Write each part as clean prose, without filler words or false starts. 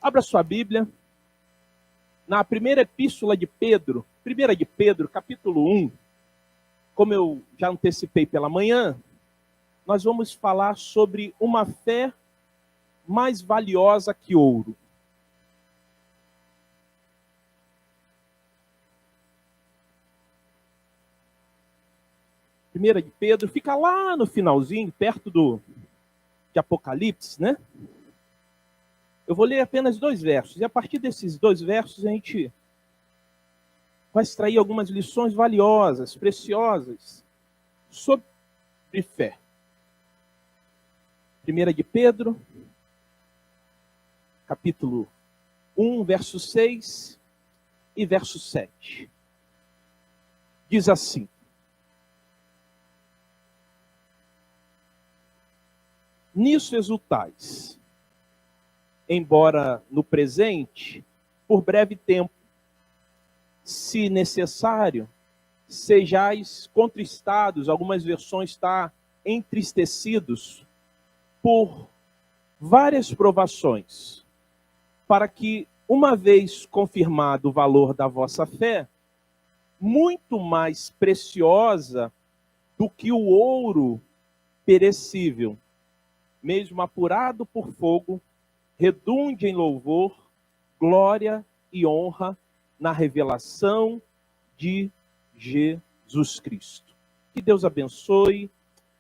Abra sua Bíblia na primeira epístola de Pedro, capítulo 1. Como eu já antecipei pela manhã, nós vamos falar sobre uma fé mais valiosa que ouro. Primeira de Pedro, fica lá no finalzinho, perto de Apocalipse, né? Eu vou ler apenas 2 versos, e a partir desses 2 versos a gente vai extrair algumas lições valiosas, preciosas, sobre fé. 1 de Pedro, capítulo 1, verso 6 e verso 7. Diz assim: Nisso exultais, embora no presente, por breve tempo, se necessário, sejais contristados, algumas versões está entristecidos, por várias provações, para que, uma vez confirmado o valor da vossa fé, muito mais preciosa do que o ouro perecível, mesmo apurado por fogo, redunde em louvor, glória e honra na revelação de Jesus Cristo. Que Deus abençoe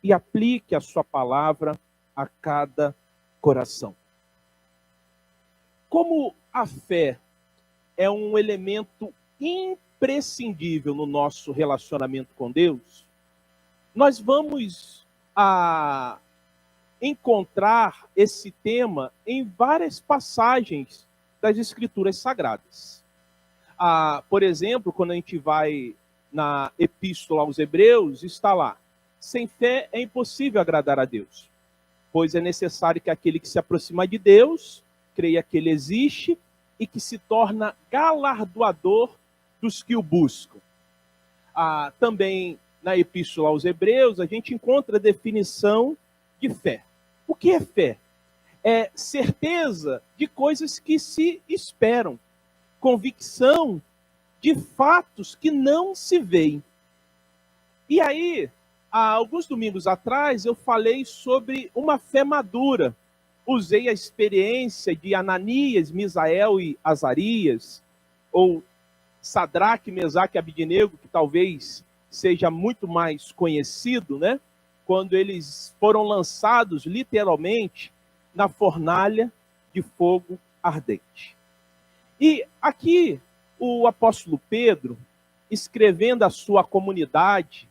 e aplique a sua palavra a cada coração. Como a fé é um elemento imprescindível no nosso relacionamento com Deus, nós vamos encontrar esse tema em várias passagens das Escrituras Sagradas. Por exemplo, quando a gente vai na Epístola aos Hebreus, está lá: sem fé é impossível agradar a Deus, pois é necessário que aquele que se aproxima de Deus creia que Ele existe e que se torna galardoador dos que o buscam. Também na Epístola aos Hebreus, a gente encontra a definição de fé. O que é fé? É certeza de coisas que se esperam, convicção de fatos que não se veem. E aí, há alguns domingos atrás, eu falei sobre uma fé madura. Usei a experiência de Ananias, Misael e Azarias, ou Sadraque, Mesaque e Abidnego, que talvez seja muito mais conhecido, né? Quando eles foram lançados, literalmente, na fornalha de fogo ardente. E aqui, o apóstolo Pedro, escrevendo a sua comunidade,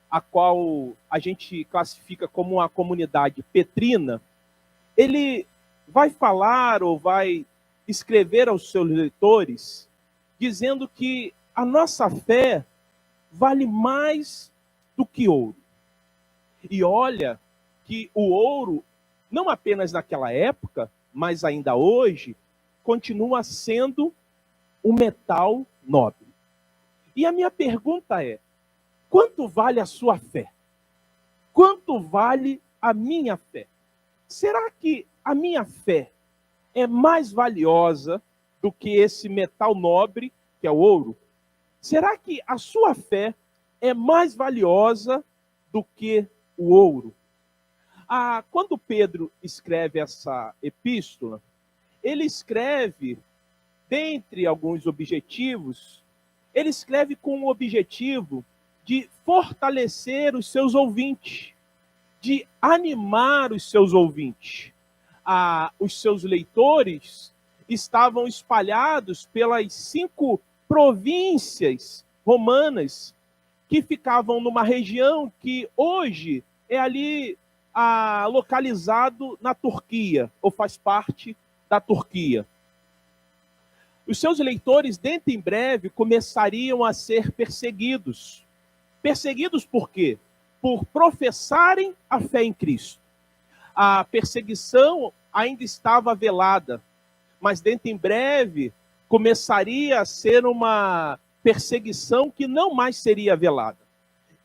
a qual a gente classifica como uma comunidade petrina, ele vai falar ou vai escrever aos seus leitores, dizendo que a nossa fé vale mais do que ouro. E olha que o ouro, não apenas naquela época, mas ainda hoje, continua sendo um metal nobre. E a minha pergunta é: quanto vale a sua fé? Quanto vale a minha fé? Será que a minha fé é mais valiosa do que esse metal nobre, que é o ouro? Será que a sua fé é mais valiosa do que o ouro? Quando Pedro escreve essa epístola, ele escreve, dentre alguns objetivos, ele escreve com o objetivo de fortalecer os seus ouvintes, de animar os seus ouvintes. Os seus leitores estavam espalhados pelas 5 províncias romanas que ficavam numa região que hoje é ali localizado na Turquia, ou faz parte da Turquia. Os seus leitores, dentro em breve, começariam a ser perseguidos. Perseguidos por quê? Por professarem a fé em Cristo. A perseguição ainda estava velada, mas dentro em breve começaria a ser uma perseguição que não mais seria velada.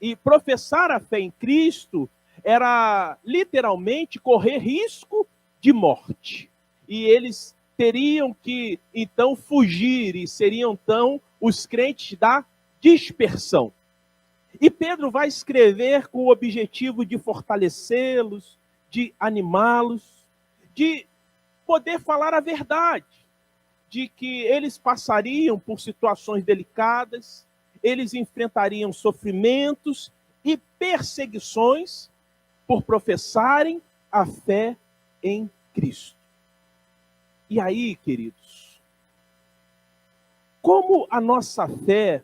E professar a fé em Cristo era literalmente correr risco de morte. E eles teriam que, então, fugir e seriam, então, os crentes da dispersão. E Pedro vai escrever com o objetivo de fortalecê-los, de animá-los, de poder falar a verdade, de que eles passariam por situações delicadas, eles enfrentariam sofrimentos e perseguições por professarem a fé em Cristo. E aí, queridos, como a nossa fé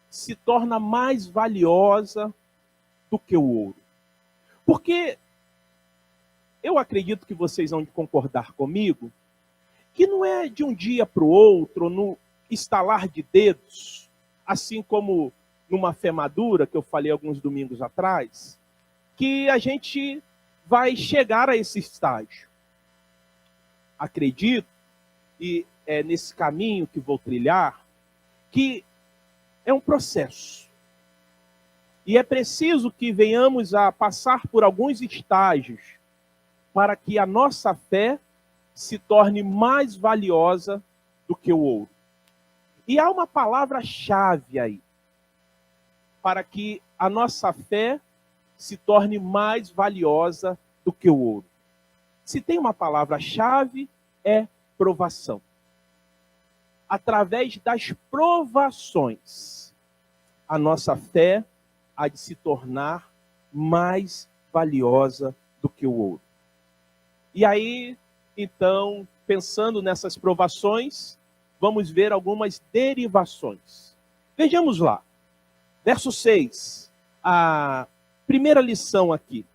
se torna mais valiosa do que o ouro? Porque eu acredito que vocês vão concordar comigo que não é de um dia para o outro, no estalar de dedos, assim como numa fé madura, que eu falei alguns domingos atrás, que a gente vai chegar a esse estágio. Acredito, e é nesse caminho que vou trilhar, que é um processo. E é preciso que venhamos a passar por alguns estágios para que a nossa fé se torne mais valiosa do que o ouro. E há uma palavra-chave aí, para que a nossa fé se torne mais valiosa do que o ouro. Se tem uma palavra-chave, é provação. Através das provações, a nossa fé há de se tornar mais valiosa do que o ouro. E aí, então, pensando nessas provações, vamos ver algumas derivações. Vejamos lá. Verso 6, a primeira lição aqui.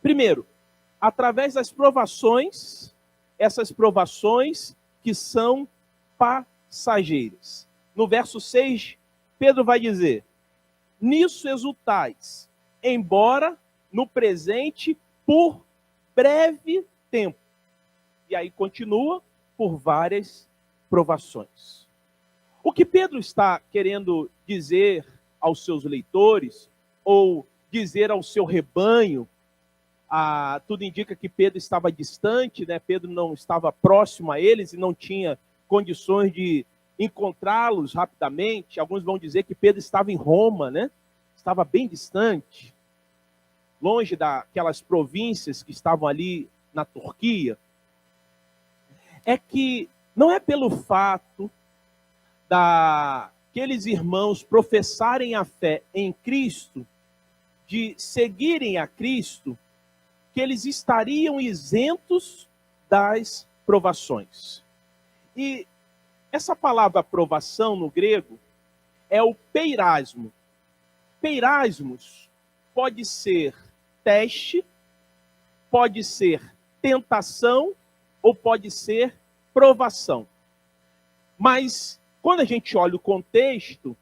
Primeiro, através das provações, essas provações que são passageiras. No verso 6, Pedro vai dizer: nisso exultais, embora no presente por breve tempo. E aí continua, por várias provações. O que Pedro está querendo dizer aos seus leitores, ou dizer ao seu rebanho, tudo indica que Pedro estava distante, né? Pedro não estava próximo a eles e não tinha condições de encontrá-los rapidamente. Alguns vão dizer que Pedro estava em Roma, né? Estava bem distante, longe daquelas províncias que estavam ali na Turquia. É que não é pelo fato daqueles irmãos professarem a fé em Cristo, de seguirem a Cristo, que eles estariam isentos das provações. E essa palavra provação no grego é o peirasmo. Peirasmos pode ser teste, pode ser tentação ou pode ser provação. Mas quando a gente olha o contexto,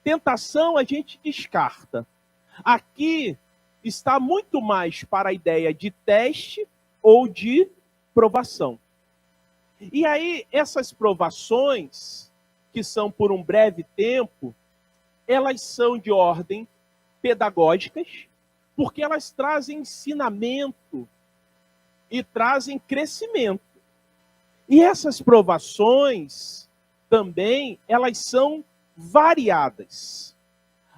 tentação a gente descarta. Aqui está muito mais para a ideia de teste ou de provação. E aí, essas provações, que são por um breve tempo, elas são de ordem pedagógicas, porque elas trazem ensinamento e trazem crescimento. E essas provações também, elas são variadas.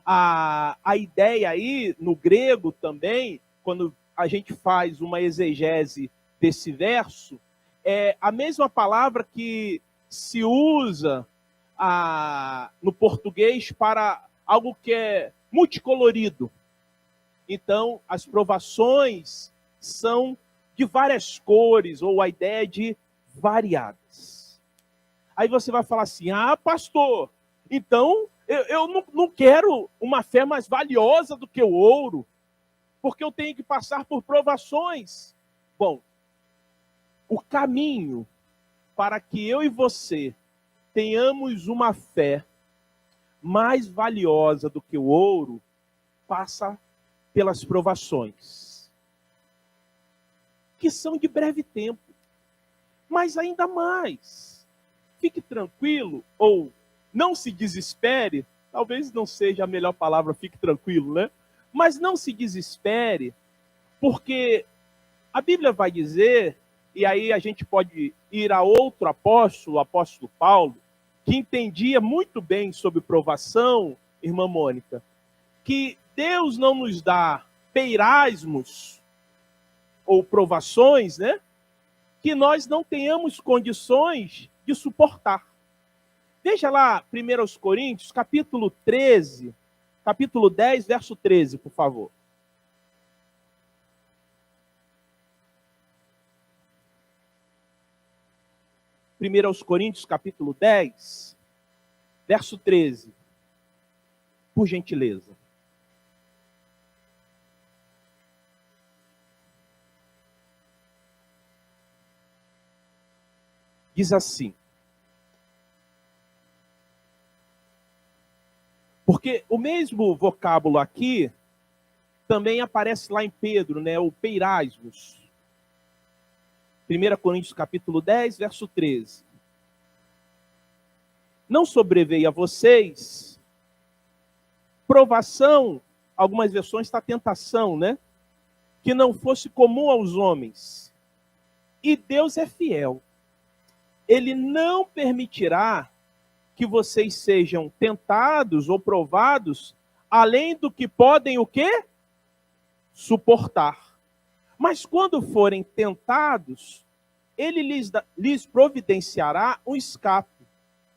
A ideia aí, no grego também, quando a gente faz uma exegese desse verso, é a mesma palavra que se usa no português para algo que é multicolorido. Então, as provações são de várias cores, ou a ideia de variadas. Aí você vai falar assim: pastor, então eu não quero uma fé mais valiosa do que o ouro, porque eu tenho que passar por provações. Bom, o caminho para que eu e você tenhamos uma fé mais valiosa do que o ouro passa pelas provações, que são de breve tempo. Mas ainda mais, fique tranquilo, ou não se desespere, talvez não seja a melhor palavra, fique tranquilo, né? Mas não se desespere, porque a Bíblia vai dizer e aí a gente pode ir a outro apóstolo, o apóstolo Paulo, que entendia muito bem sobre provação, irmã Mônica, que Deus não nos dá peirasmos ou provações, né, que nós não tenhamos condições de suportar. Veja lá, 1 Coríntios, capítulo 13, capítulo 10, verso 13, por favor. 1 Coríntios, capítulo 10, verso 13. Por gentileza. Diz assim. Porque o mesmo vocábulo aqui também aparece lá em Pedro, né? O peirasmos. 1 Coríntios capítulo 10, verso 13. Não sobreveio a vocês provação, algumas versões está tentação, né? Que não fosse comum aos homens. E Deus é fiel. Ele não permitirá que vocês sejam tentados ou provados, além do que podem o quê? Suportar. Mas quando forem tentados, ele lhes providenciará um escape,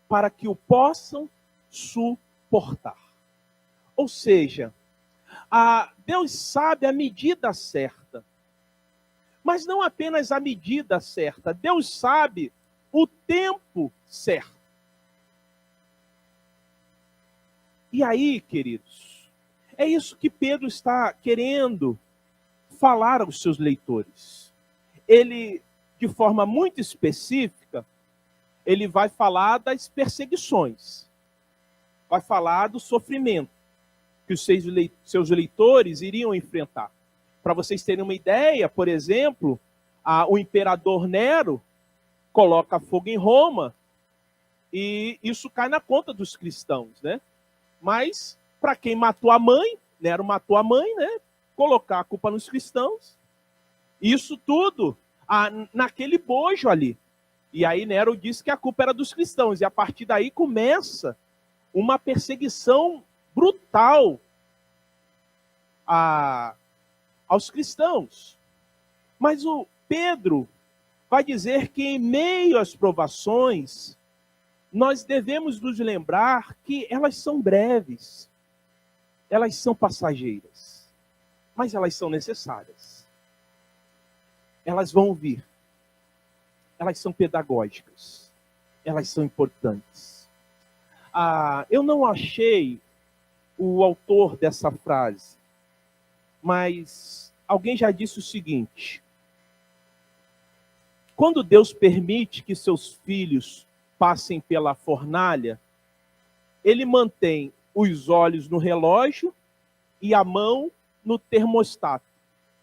para que o possam suportar. Ou seja, Deus sabe a medida certa. Mas não apenas a medida certa, Deus sabe o tempo certo. E aí, queridos, é isso que Pedro está querendo falar aos seus leitores. Ele, de forma muito específica, ele vai falar das perseguições, vai falar do sofrimento que os seus leitores iriam enfrentar. Para vocês terem uma ideia, por exemplo, o imperador Nero coloca fogo em Roma e isso cai na conta dos cristãos, né? Mas, para quem matou a mãe, Nero matou a mãe, né? Colocar a culpa nos cristãos. Isso tudo naquele bojo ali. E aí Nero disse que a culpa era dos cristãos. E a partir daí começa uma perseguição brutal aos cristãos. Mas o Pedro vai dizer que em meio às provações, nós devemos nos lembrar que elas são breves, elas são passageiras, mas elas são necessárias. Elas vão vir, elas são pedagógicas, elas são importantes. Eu não achei o autor dessa frase, mas alguém já disse o seguinte: quando Deus permite que seus filhos passem pela fornalha, ele mantém os olhos no relógio e a mão no termostato.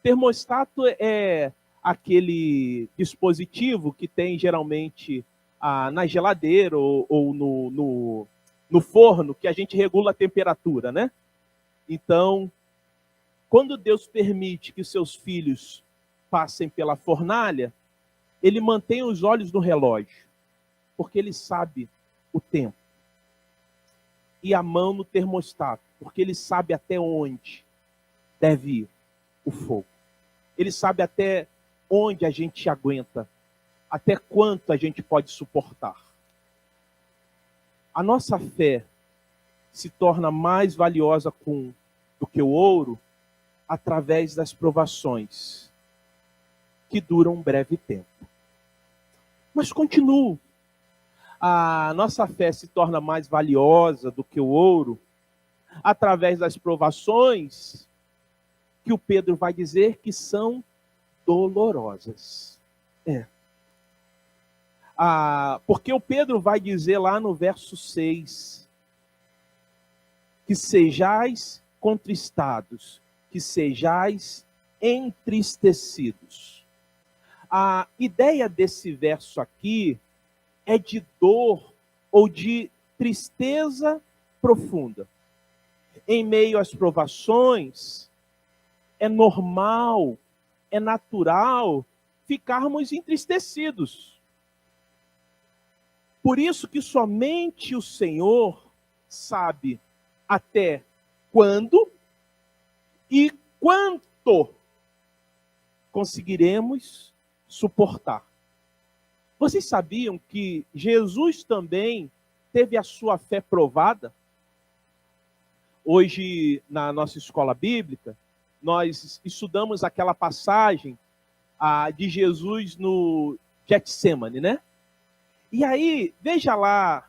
Termostato é aquele dispositivo que tem geralmente na geladeira ou no forno, que a gente regula a temperatura, né? Então, quando Deus permite que seus filhos passem pela fornalha, ele mantém os olhos no relógio, porque ele sabe o tempo. E a mão no termostato, porque ele sabe até onde deve ir o fogo. Ele sabe até onde a gente aguenta, até quanto a gente pode suportar. A nossa fé se torna mais valiosa do que o ouro através das provações, que duram um breve tempo. Mas continuo. A nossa fé se torna mais valiosa do que o ouro através das provações, que o Pedro vai dizer que são dolorosas. Porque o Pedro vai dizer lá no verso 6, que sejais contristados, que sejais entristecidos. A ideia desse verso aqui é de dor ou de tristeza profunda. Em meio às provações, é normal, é natural ficarmos entristecidos. Por isso que somente o Senhor sabe até quando e quanto conseguiremos suportar. Vocês sabiam que Jesus também teve a sua fé provada? Hoje, na nossa escola bíblica, nós estudamos aquela passagem de Jesus no Getsemane, né? E aí, veja lá,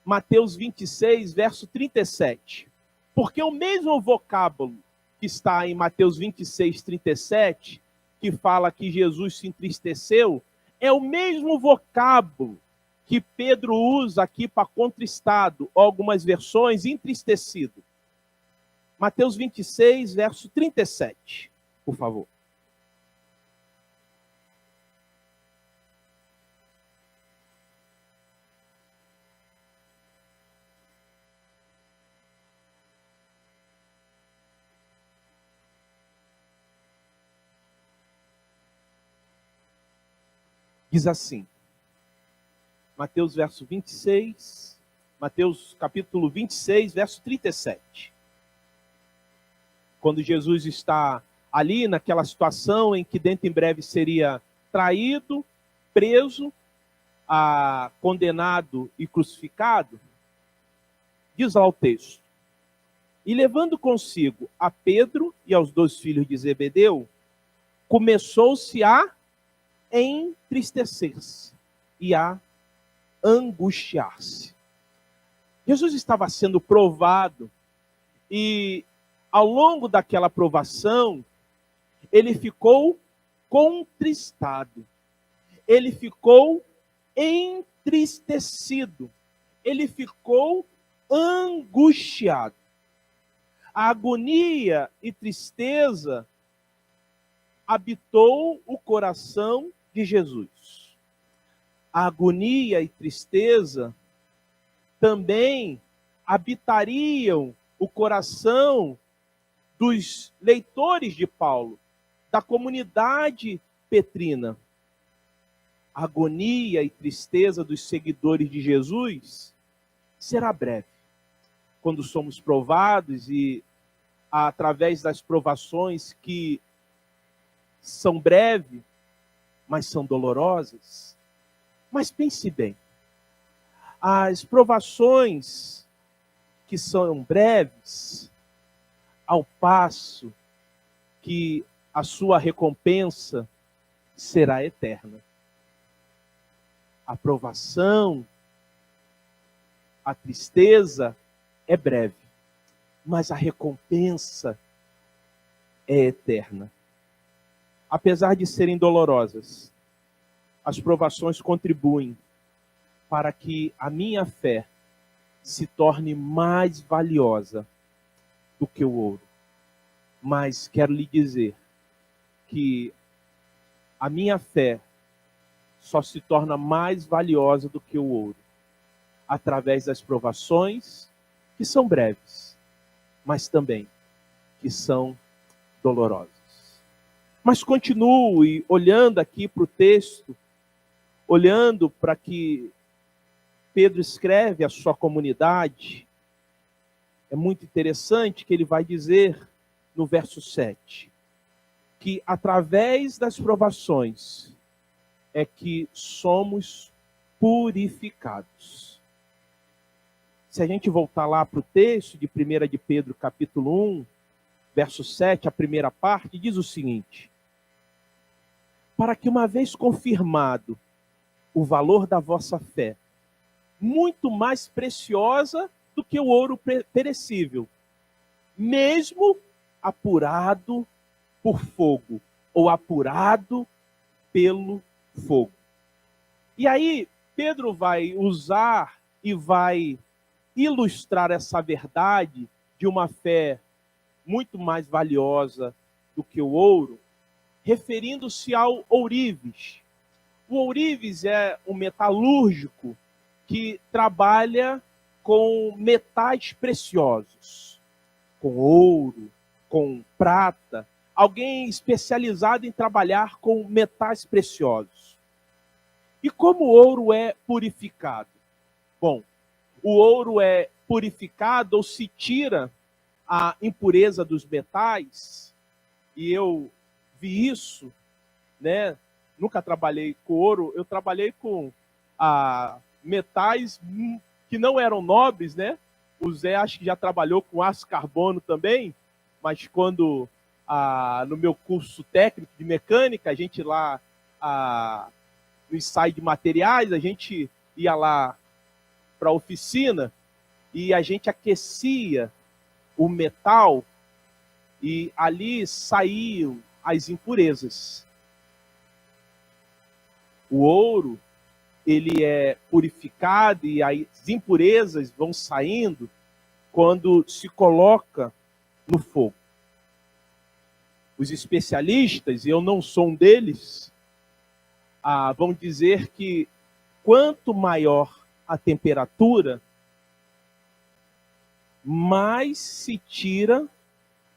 Mateus 26, verso 37. Porque o mesmo vocábulo que está em Mateus 26, 37, que fala que Jesus se entristeceu, é o mesmo vocábulo que Pedro usa aqui para contristado, ou algumas versões, entristecido. Mateus 26, verso 37, por favor. Diz assim, Mateus verso 26, Mateus capítulo 26, verso 37. Quando Jesus está ali naquela situação em que dentro em breve seria traído, preso, condenado e crucificado, diz lá o texto, e levando consigo a Pedro e aos 2 filhos de Zebedeu, começou-se a entristecer-se e a angustiar-se. Jesus estava sendo provado e ao longo daquela provação ele ficou contristado, ele ficou entristecido, ele ficou angustiado. A agonia e tristeza habitou o coração de Jesus. A agonia e tristeza também habitariam o coração dos leitores de Paulo, da comunidade petrina. A agonia e tristeza dos seguidores de Jesus será breve. Quando somos provados e através das provações que são breves, mas são dolorosas. Mas pense bem, as provações que são breves, ao passo que a sua recompensa será eterna. A provação, a tristeza é breve, mas a recompensa é eterna. Apesar de serem dolorosas, as provações contribuem para que a minha fé se torne mais valiosa do que o ouro. Mas quero lhe dizer que a minha fé só se torna mais valiosa do que o ouro através das provações, que são breves, mas também que são dolorosas. Mas continue olhando aqui para o texto, olhando para que Pedro escreve à sua comunidade. É muito interessante que ele vai dizer no verso 7, que através das provações é que somos purificados. Se a gente voltar lá para o texto de 1 de Pedro, capítulo 1, verso 7, a primeira parte, diz o seguinte: para que uma vez confirmado o valor da vossa fé, muito mais preciosa do que o ouro perecível, mesmo apurado por fogo, ou apurado pelo fogo. E aí, Pedro vai usar e vai ilustrar essa verdade de uma fé muito mais valiosa do que o ouro, referindo-se ao ourives. O ourives é um metalúrgico que trabalha com metais preciosos, com ouro, com prata, alguém especializado em trabalhar com metais preciosos. E como o ouro é purificado? Bom, o ouro é purificado ou se tira a impureza dos metais, e eu vi isso, né? Nunca trabalhei com ouro, eu trabalhei com metais que não eram nobres, né? O Zé acho que já trabalhou com aço carbono também, mas quando no meu curso técnico de mecânica, a gente lá no ensaio de materiais, a gente ia lá para a oficina e a gente aquecia o metal e ali saíam as impurezas. O ouro, ele é purificado e as impurezas vão saindo quando se coloca no fogo. Os especialistas, e eu não sou um deles, vão dizer que quanto maior a temperatura, mais se tira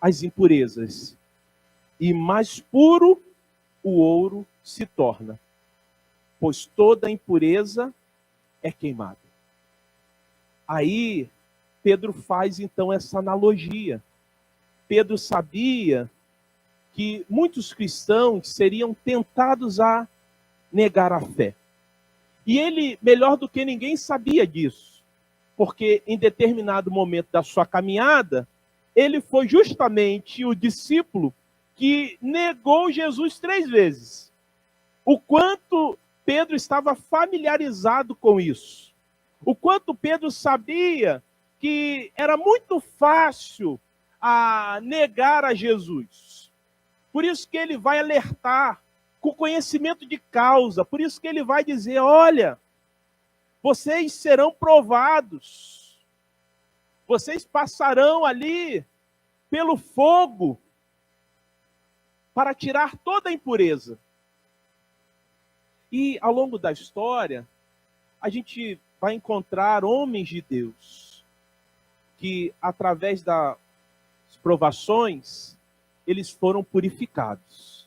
as impurezas e mais puro o ouro se torna, pois toda impureza é queimada. Aí Pedro faz então essa analogia. Pedro sabia que muitos cristãos seriam tentados a negar a fé. E ele, melhor do que ninguém, sabia disso, porque em determinado momento da sua caminhada, ele foi justamente o discípulo que negou Jesus 3 vezes. O quanto Pedro estava familiarizado com isso. O quanto Pedro sabia que era muito fácil negar a Jesus. Por isso que ele vai alertar com conhecimento de causa. Por isso que ele vai dizer, olha, vocês serão provados. Vocês passarão ali pelo fogo para tirar toda a impureza. E ao longo da história, a gente vai encontrar homens de Deus que, através das provações, eles foram purificados.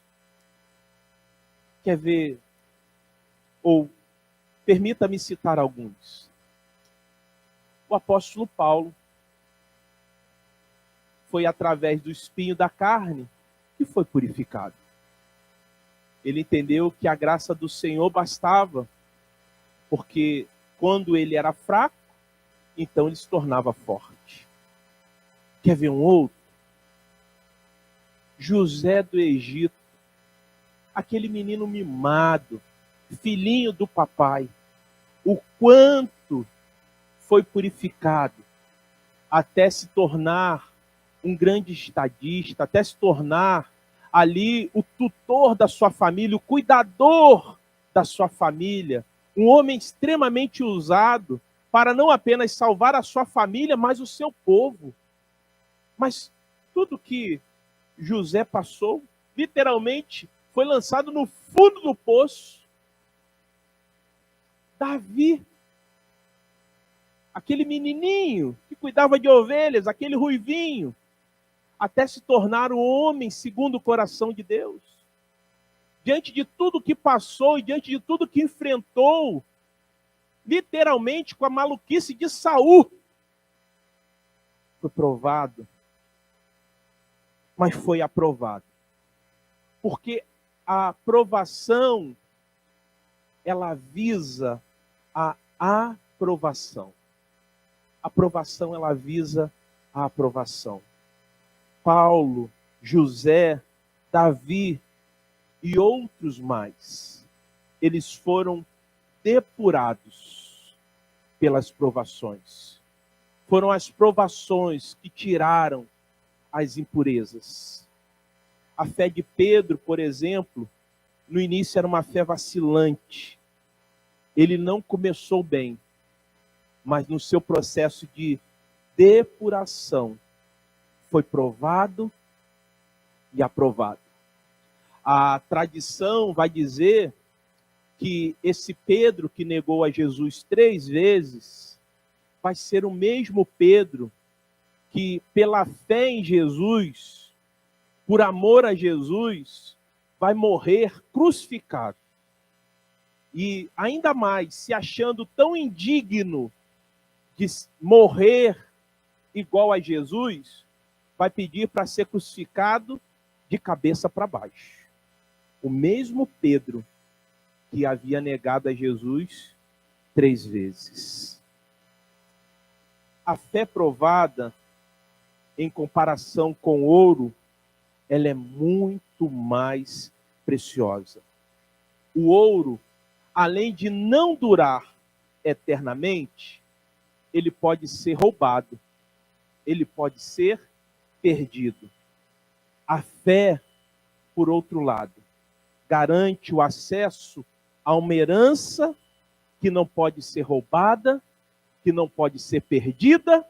Quer ver? Ou permita-me citar alguns. O apóstolo Paulo foi através do espinho da carne que foi purificado. Ele entendeu que a graça do Senhor bastava, porque quando ele era fraco, então ele se tornava forte. Quer ver um outro? José do Egito, aquele menino mimado, filhinho do papai, o quanto foi purificado até se tornar um grande estadista, até se tornar ali o tutor da sua família, o cuidador da sua família, um homem extremamente usado para não apenas salvar a sua família, mas o seu povo. Mas tudo que José passou, literalmente, foi lançado no fundo do poço. Davi, aquele menininho que cuidava de ovelhas, aquele ruivinho, até se tornar um homem segundo o coração de Deus. Diante de tudo que passou e diante de tudo que enfrentou, literalmente com a maluquice de Saul, foi provado, mas foi aprovado. Porque a aprovação, ela visa a aprovação. A aprovação, ela visa a aprovação. Paulo, José, Davi e outros mais, eles foram depurados pelas provações. Foram as provações que tiraram as impurezas. A fé de Pedro, por exemplo, no início era uma fé vacilante. Ele não começou bem, mas no seu processo de depuração foi provado e aprovado. A tradição vai dizer que esse Pedro que negou a Jesus 3 vezes vai ser o mesmo Pedro que, pela fé em Jesus, por amor a Jesus, vai morrer crucificado. E ainda mais, se achando tão indigno de morrer igual a Jesus, vai pedir para ser crucificado de cabeça para baixo. O mesmo Pedro que havia negado a Jesus 3 vezes. A fé provada, em comparação com ouro, ela é muito mais preciosa. O ouro, além de não durar eternamente, ele pode ser roubado, ele pode ser perdido. A fé, por outro lado, garante o acesso a uma herança que não pode ser roubada, que não pode ser perdida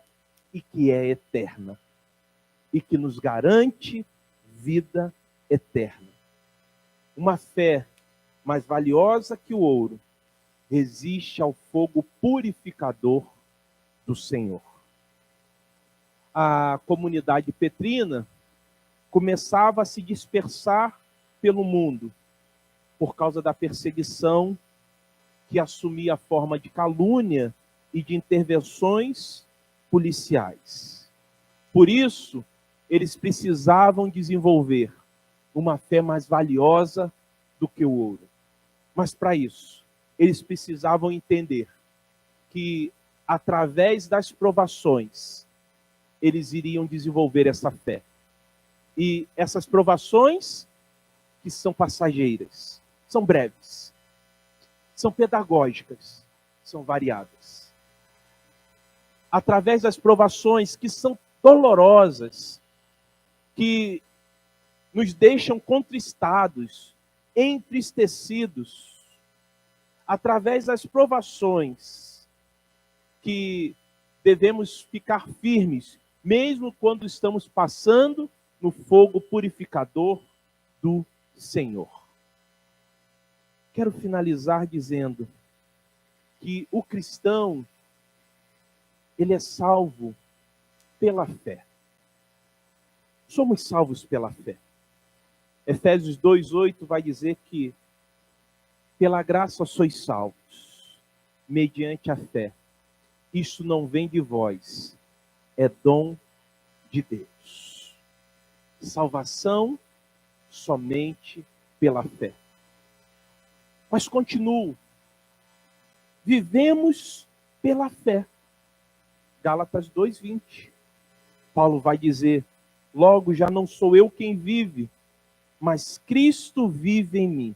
e que é eterna. E que nos garante vida eterna. Uma fé mais valiosa que o ouro resiste ao fogo purificador do Senhor. A comunidade petrina começava a se dispersar pelo mundo por causa da perseguição que assumia a forma de calúnia e de intervenções policiais. Por isso, eles precisavam desenvolver uma fé mais valiosa do que o ouro. Mas para isso, eles precisavam entender que através das provações, eles iriam desenvolver essa fé. E essas provações, que são passageiras, são breves, são pedagógicas, são variadas. Através das provações que são dolorosas, que nos deixam contristados, entristecidos, através das provações que devemos ficar firmes, mesmo quando estamos passando no fogo purificador do Senhor. Quero finalizar dizendo que o cristão, ele é salvo pela fé. Somos salvos pela fé. Efésios 2:8 vai dizer que pela graça sois salvos, mediante a fé. Isso não vem de vós, é dom de Deus. Salvação somente pela fé. Mas continuo. Vivemos pela fé. Gálatas 2:20. Paulo vai dizer: logo já não sou eu quem vive, mas Cristo vive em mim.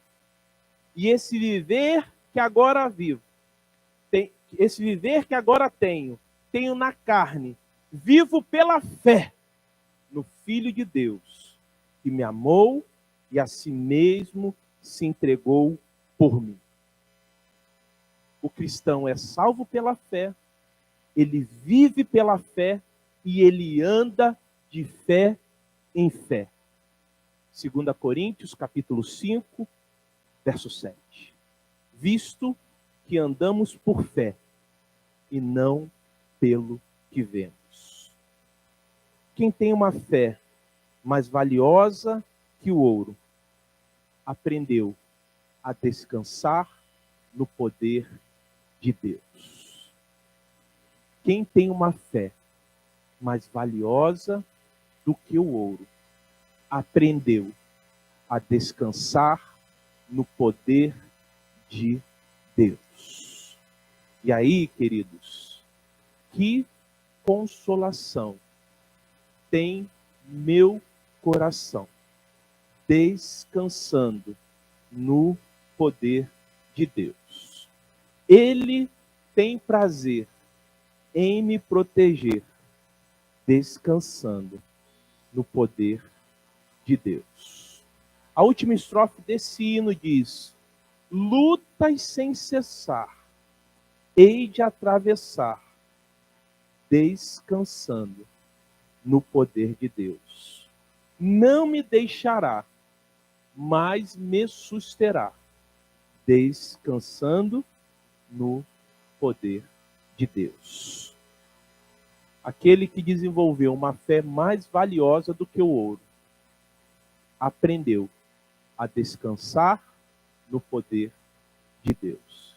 E esse viver que agora vivo, esse viver que agora tenho na carne, vivo pela fé no Filho de Deus, que me amou e a si mesmo se entregou por mim. O cristão é salvo pela fé, ele vive pela fé e ele anda de fé em fé. 2 Coríntios, capítulo 5, verso 7. Visto que andamos por fé e não pelo que vemos. Quem tem uma fé mais valiosa que o ouro, aprendeu a descansar no poder de Deus. Quem tem uma fé mais valiosa do que o ouro, aprendeu a descansar no poder de Deus. E aí, queridos, que consolação tem meu coração descansando no poder de Deus. Ele tem prazer em me proteger, descansando no poder de Deus. A última estrofe desse hino diz: lutas sem cessar, hei de atravessar, descansando no poder de Deus. Não me deixará, mas me susterá, descansando no poder de Deus. Aquele que desenvolveu uma fé mais valiosa do que o ouro, aprendeu a descansar no poder de Deus.